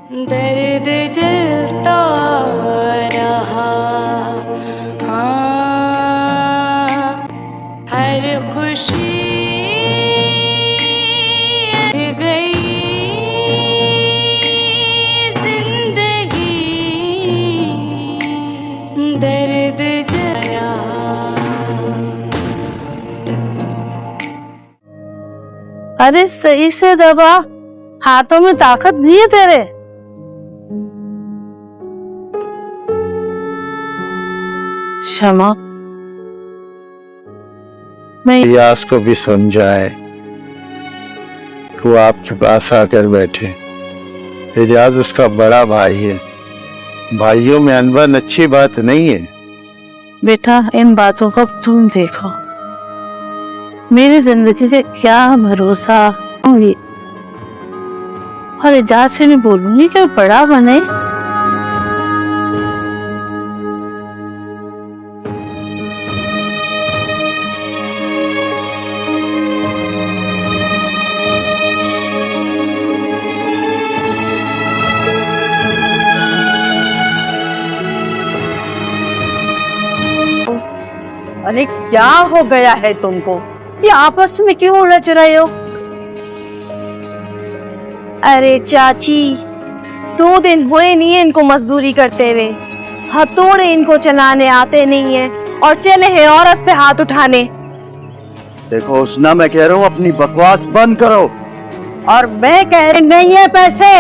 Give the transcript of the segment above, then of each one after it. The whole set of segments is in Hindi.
दर्द जलता रहा, हाँ, हर खुशी गई जिंदगी, दर्द जरा। अरे सही से दबा, हाथों में ताकत नहीं है तेरे। क्षमा। मैं इलियास को भी समझाए कि वो आपके पास आकर बैठे। इलियास उसका बड़ा भाई है, भाइयों में अनबन अच्छी बात नहीं है। बेटा, इन बातों को तुम देखो, मेरी जिंदगी का क्या भरोसा होंगी। और इजाज़त से मैं बोलूंगी कि बड़ा बने। अरे क्या हो गया है तुमको? ये आपस में क्यों उलझ रहे हो? अरे चाची, 2 दिन हुए नहीं है इनको मजदूरी करते हुए। हथौड़े इनको चलाने आते नहीं है और चले हैं औरत पे हाथ उठाने। देखो उसना, मैं कह रहा हूँ अपनी बकवास बंद करो। और मैं कह रही नहीं है पैसे।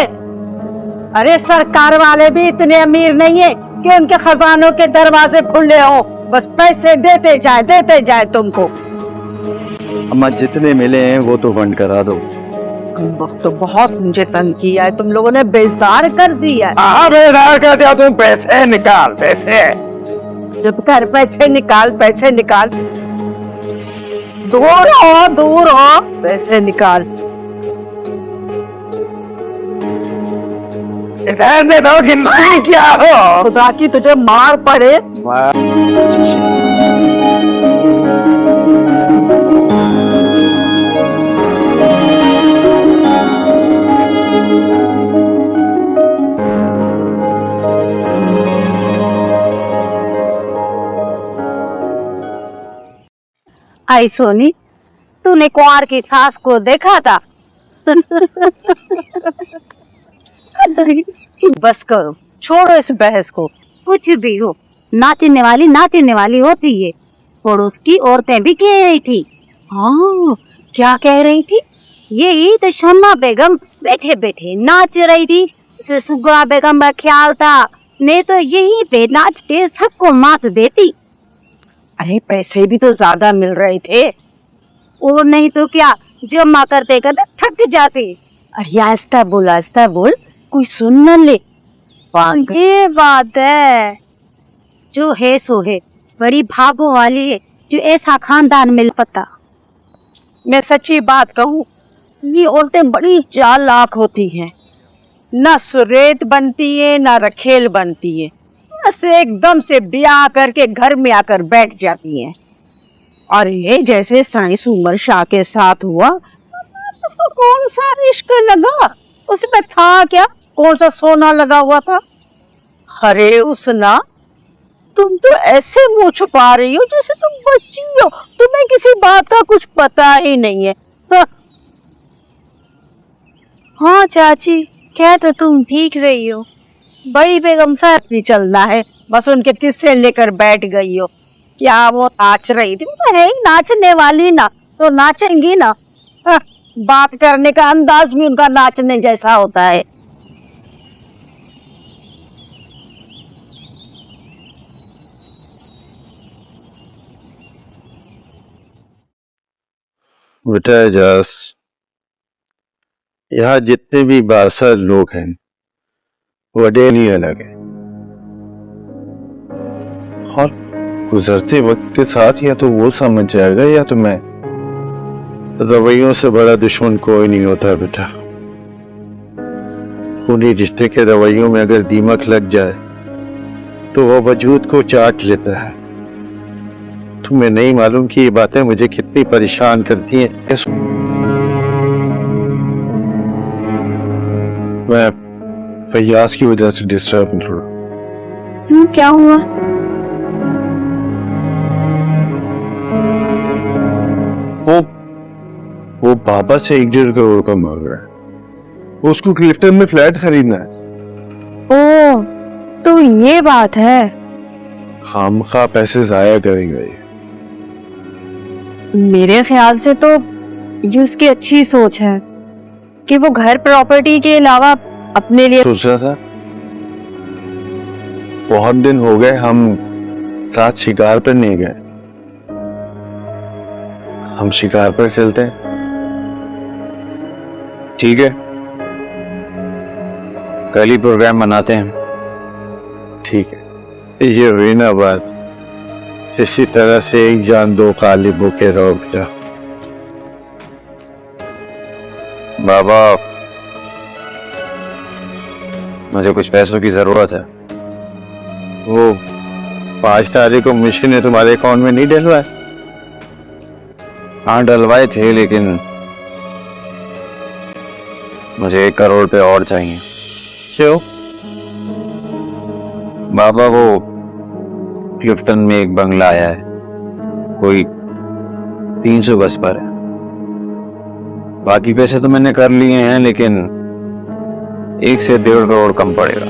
अरे सरकार वाले भी इतने अमीर नहीं है कि उनके खजानों के दरवाजे खुले हो। बस पैसे देते जाए तुमको। अम्मा, जितने मिले हैं वो तो बंद करा दो। वक्त तो बहुत मुझे तंग किया है, तुम लोगों ने बेजार कर दिया है। हाँ, बेजार कर दिया। तुम पैसे निकाल, पैसे। चुप कर, पैसे निकाल, पैसे निकाल। दूर हो, पैसे निकाल। इधर दे दो कि नहीं, क्या हो? खुदा की तुझे मार पड़े। आई सोनी, तूने कुंवर की सास को देखा था? बस करो, छोड़ो इस बहस को। कुछ भी हो, नाचने वाली होती है। पड़ोस की औरतें भी कह रही थी। हाँ, क्या कह रही थी? यही तो शम्मा बेगम बैठे बैठे नाच रही थी। उसे सुगरा बेगम का ख्याल था, नहीं तो यही पे नाच के सबको मात देती। अरे पैसे भी तो ज्यादा मिल रहे थे। और नहीं तो क्या, जमा करते करते थक जाते। अरे आहिस्ता बोल, कोई सुन न ले। ये बात है, जो है सो है। बड़ी भागों वाली है जो ऐसा खानदान मिल पता। मैं सच्ची बात कहूँ, ये औरतें बड़ी चालाक होती हैं। न सुरेत बनती है, न रखेल बनती है। बस एकदम से ब्याह करके घर में आकर बैठ जाती हैं। और ये जैसे साइंस उमर शाह के साथ हुआ, उसको कौन सा इश्क लगा? उसमें था क्या? कौन सा सोना लगा हुआ था? अरे उसना, तुम तो ऐसे मुंह छुपा रही हो जैसे तुम बच्ची हो। तुम्हें किसी बात का कुछ पता ही नहीं है। हाँ चाची, क्या तो तुम ठीक रही हो। बड़ी बेगम साहब भी चलना है, बस उनके किस्से लेकर बैठ गई हो। क्या वो नाच रही थी? तो है ही नाचने वाली ना, तो नाचेंगी ना। बात करने का अंदाज भी उनका नाचने जैसा होता है। बेटा एजाज, यहाँ जितने भी बासर लोग हैं वडे नहीं अलग है। और गुजरते वक्त के साथ या तो वो समझ जाएगा या तो मैं। रवैयों से बड़ा दुश्मन कोई नहीं होता बेटा। खूनी रिश्ते के रवैयों में अगर दीमक लग जाए तो वो वजूद को चाट लेता है। तुम्हें नहीं मालूम कि ये बातें मुझे कितनी परेशान करती हैं। मैं फैयाज की वजह से डिस्टर्ब हूँ थोड़ा। क्यों, क्या हुआ? वो बाबा से 1.5 करोड़ का मांग रहा है। उसको क्लिफ्टन में फ्लैट खरीदना है। ओ, तो ये बात है। खामखा पैसे जाया करेगा ये। मेरे ख्याल से तो ये उसकी अच्छी सोच है कि वो घर प्रॉपर्टी के अलावा अपने लिए सोच रहा था बहुत दिन हो गए हम साथ शिकार पर नहीं गए। हम शिकार पर चलते हैं। ठीक है, कल ही प्रोग्राम बनाते हैं। ठीक है, ये हुई ना बात। इसी तरह से एक जान दो काली भूखे रहो बेटा। बाबा, मुझे कुछ पैसों की जरूरत है। वो 5 तारीख को मिशन ने तुम्हारे अकाउंट में नहीं डलवाया? हाँ, डलवाए थे, लेकिन मुझे 1 करोड़ पे और चाहिए। क्यों? बाबा, वो क्लिफ्टन में एक बंगला आया है, कोई 300 गज पर है। बाकी पैसे तो मैंने कर लिए हैं, लेकिन 1 से 1.5 करोड़ कम पड़ेगा।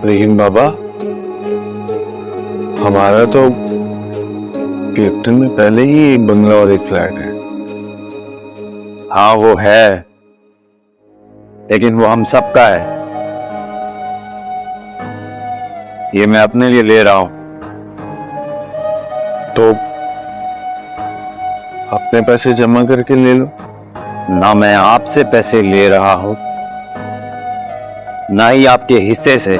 लेकिन बाबा, हमारा तो क्लिफ्टन में पहले ही एक बंगला और एक फ्लैट है। हाँ, वो है, लेकिन वो हम सबका है। ये मैं अपने लिए ले रहा हूं। तो अपने पैसे जमा करके ले लो। ना मैं आपसे पैसे ले रहा हूं, ना ही आपके हिस्से से।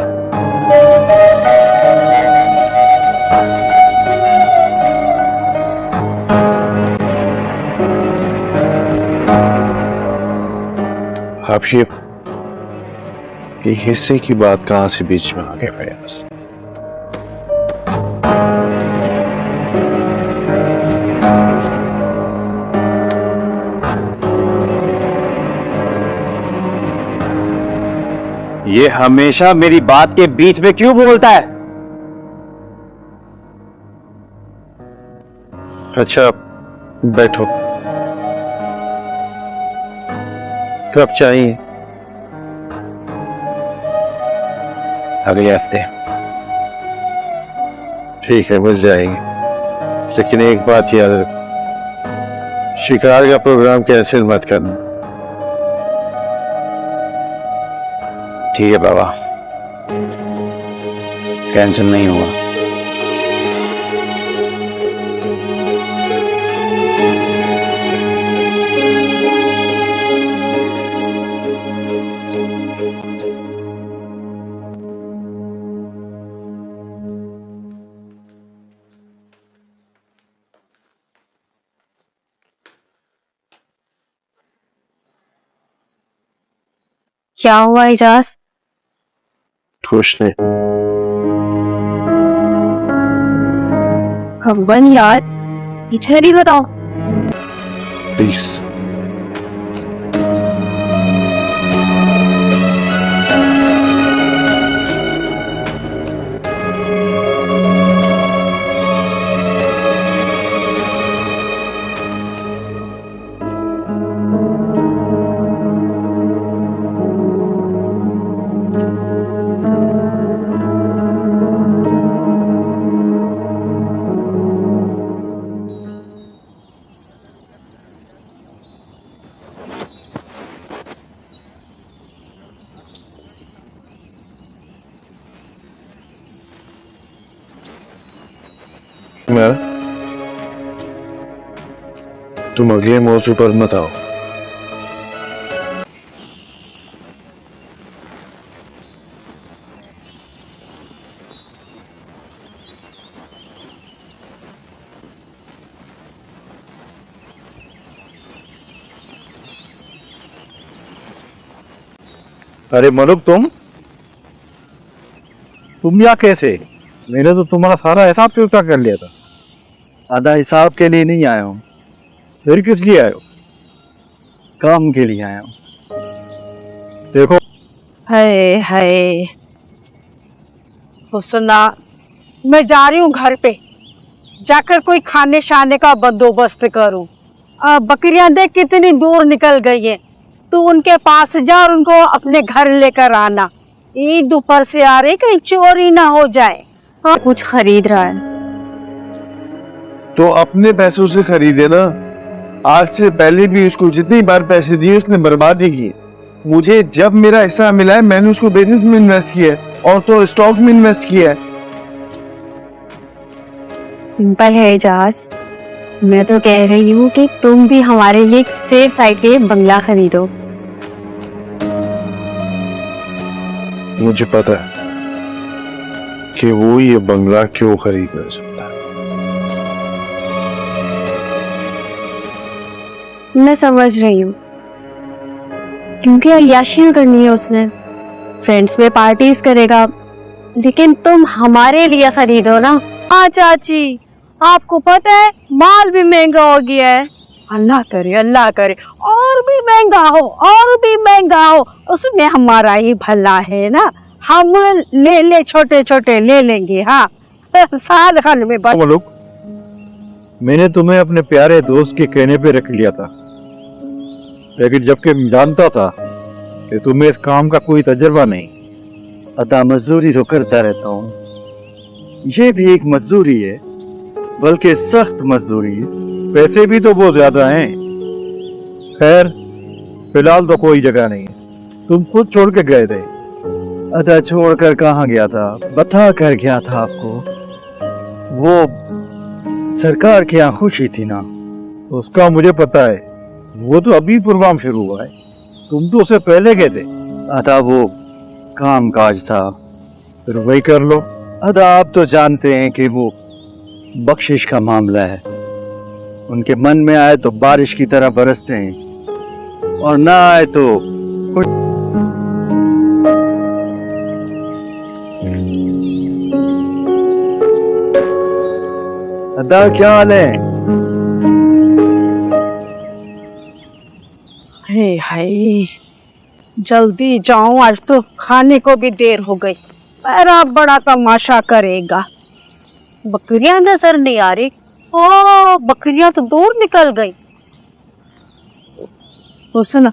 आप ये हिस्से की बात कहां से बीच में आ गए फैयाज? ये हमेशा मेरी बात के बीच में क्यों बोलता है? अच्छा, बैठो। कब चाहिए? अगले हफ्ते। ठीक है, मिल जाएंगे। लेकिन एक बात याद रखो, शिकार का प्रोग्राम कैंसिल मत करना। ठीक है बाबा, कैंसिल नहीं हुआ। क्या हुआ इजाज? खुश नहीं। भगवान यार, पीछे नहीं बताओ। प्लीज। तुम अगले मौजू पर मत आओ। अरे मनुक, तुम यहाँ कैसे? मैंने तो तुम्हारा सारा हिसाब चुकता कर लिया था। आधा हिसाब के लिए नहीं आया हूँ, फिर किस लिए आए हो? काम के लिए आया हूँ। देखो हाय हाय हुस्ना, मैं जा रही हूँ घर पे, जाकर कोई खाने शाने का बंदोबस्त करूँ। बकरियां देख कितनी दूर निकल गई हैं, तू उनके पास जा और उनको अपने घर लेकर आना। ईद ऊपर से आ रही, कहीं चोरी ना हो जाए। हाँ, कुछ खरीद रहा है। तो अपने पैसों से खरीदे ना। आज से पहले भी उसको जितनी बार पैसे दिए उसने बर्बाद ही किए। मुझे जब मेरा हिस्सा मिला है मैंने उसको बिजनेस में इन्वेस्ट किया है और तो स्टॉक में इन्वेस्ट किया है। सिंपल है एजाज, मैं तो कह रही हूँ कि तुम भी हमारे लिए एक सेफ साइड के बंगला खरीदो। मुझे पता है कि वो ये बंगला क्यों खरीद नहीं सकता। मैं समझ रही हूँ, क्योंकि अय्याशियां करनी है उसने, फ्रेंड्स में पार्टीज करेगा, लेकिन तुम हमारे लिए खरीदो ना। हाँ चाची, आपको पता है माल भी महंगा हो गया है। अल्लाह करे और भी महंगा हो, और भी महंगा हो, उसमें हमारा ही भला है ना। हम ले छोटे छोटे ले लेंगे। हाँ, साल खन में मलूक, मैंने तुम्हें अपने प्यारे दोस्त के कहने पे रख लिया था, लेकिन जबकि जानता था कि तुम्हें इस काम का कोई तजुर्बा नहीं। अदा मजदूरी तो करता रहता हूँ, ये भी एक मजदूरी है, बल्कि सख्त मजदूरी है। पैसे भी तो बहुत ज्यादा हैं। खैर, फिलहाल तो कोई जगह नहीं है, तुम खुद छोड़ के गए थे। अदा छोड़कर कहाँ गया था, बता कर गया था आपको। वो सरकार के यहाँ खुशी थी ना। उसका मुझे पता है, वो तो अभी प्रोग्राम शुरू हुआ है, तुम तो उससे पहले गए थे। अदा वो काम काज था। फिर वही कर लो। अदा आप तो जानते हैं कि वो बख्शिश का मामला है, उनके मन में आए तो बारिश की तरह बरसते हैं और ना आए तो अदा क्या हाल है? हाय, जल्दी जाऊं, आज तो खाने को भी देर हो गई। मेरा बड़ा तमाशा करेगा। बकरियां नजर नहीं आ रही। ओ, बकरियां तो दूर निकल गई। हुस्ना,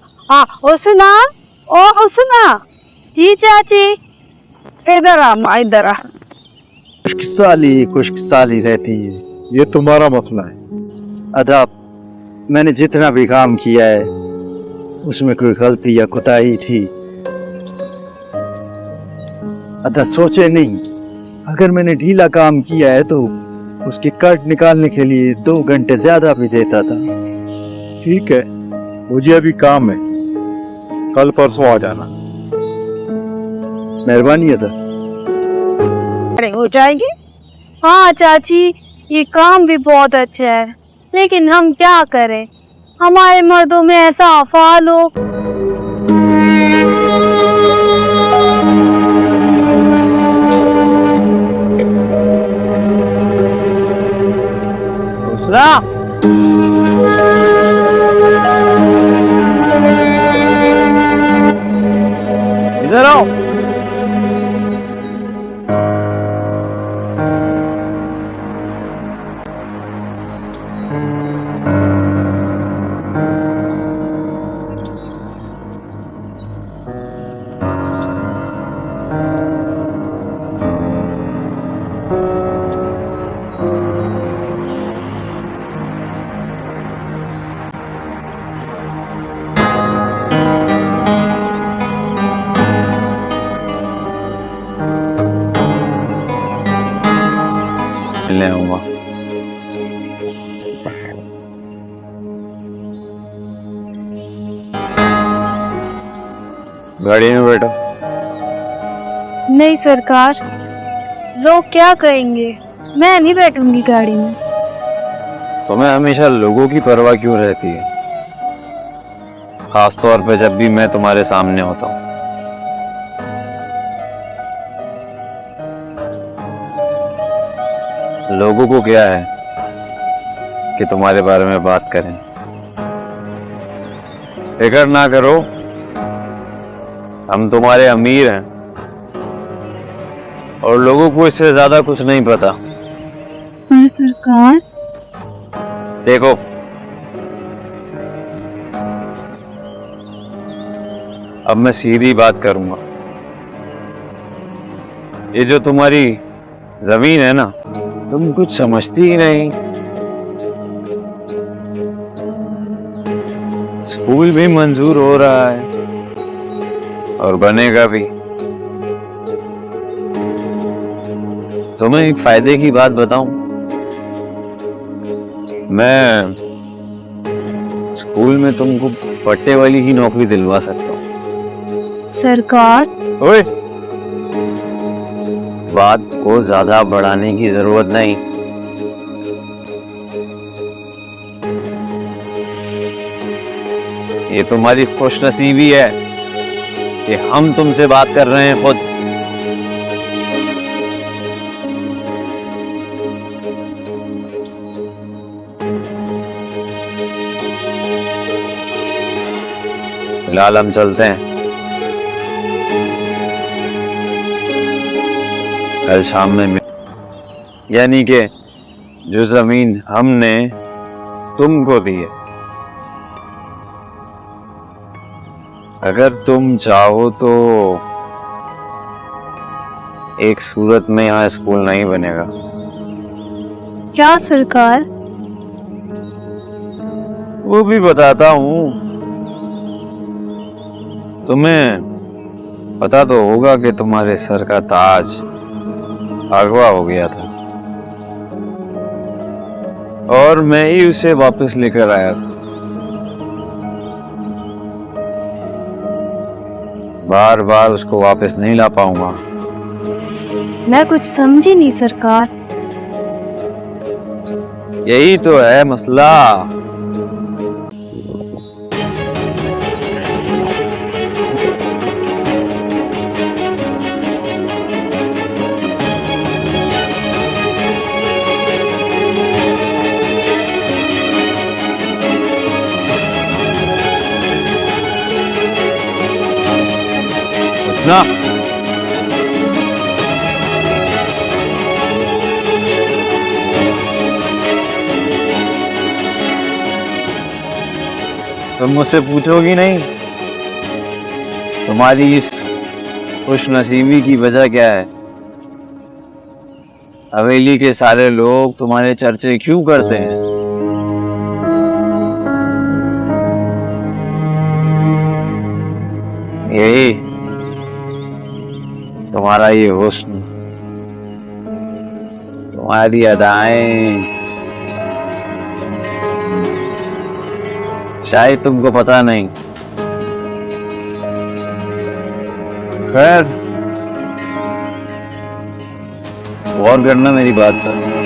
हुस्ना, ओ हुस्ना। जी चाची, इधर आ माँ, इधर आ। खुश्क साली रहती है। ये तुम्हारा मसला है। अदा मैंने जितना भी काम किया है उसमें कोई गलती या कोताही थी। अदा सोचे नहीं, अगर मैंने ढीला काम किया है तो उसकी कट निकालने के लिए 2 घंटे ज्यादा भी देता था। ठीक है, मुझे अभी काम है, कल परसों आ जाना। मेहरबानी अदा। हो जाएंगे। हाँ चाची, ये काम भी बहुत अच्छा है, लेकिन हम क्या करें, हमारे मर्दों में ऐसा अफाल हो। इधर आओ। मिलने आऊंगा। गाड़ी में बैठो। नहीं सरकार, लोग क्या कहेंगे, मैं नहीं बैठूंगी गाड़ी में। तुम्हें हमेशा लोगों की परवाह क्यों रहती है, खास तौर पे जब भी मैं तुम्हारे सामने होता हूँ। लोगों को क्या है कि तुम्हारे बारे में बात करें। फिक्र ना करो, हम तुम्हारे अमीर हैं और लोगों को इससे ज्यादा कुछ नहीं पता। पर सरकार, देखो, अब मैं सीधी बात करूंगा। ये जो तुम्हारी जमीन है ना, तुम कुछ समझती ही नहीं। स्कूल भी मंजूर हो रहा है और बनेगा भी। तुम्हें एक फायदे की बात बताऊं, मैं स्कूल में तुमको पट्टे वाली की नौकरी दिलवा सकता हूं। सरकार, ओए, बात को ज्यादा बढ़ाने की जरूरत नहीं। ये तुम्हारी खुशनसीबी है कि हम तुमसे बात कर रहे हैं खुद। फिलहाल हम चलते हैं। कल शाम में यानी कि जो जमीन हमने तुमको दी है, अगर तुम चाहो तो एक सूरत में यहाँ स्कूल नहीं बनेगा। क्या सरकार? वो भी बताता हूँ। तुम्हें पता तो होगा कि तुम्हारे सर का ताज अगवा हो गया था और मैं ही उसे वापस लेकर आया था। बार बार उसको वापस नहीं ला पाऊंगा। मैं कुछ समझी नहीं सरकार। यही तो है मसला। ना तुम मुझसे पूछोगी नहीं तुम्हारी इस खुशनसीबी की वजह क्या है? हवेली के सारे लोग तुम्हारे चर्चे क्यों करते हैं? यही तुम्हारा ये हुस्न, तुम्हारी अदाएं, शायद तुमको पता नहीं। खैर, गौर करना मेरी बात पर।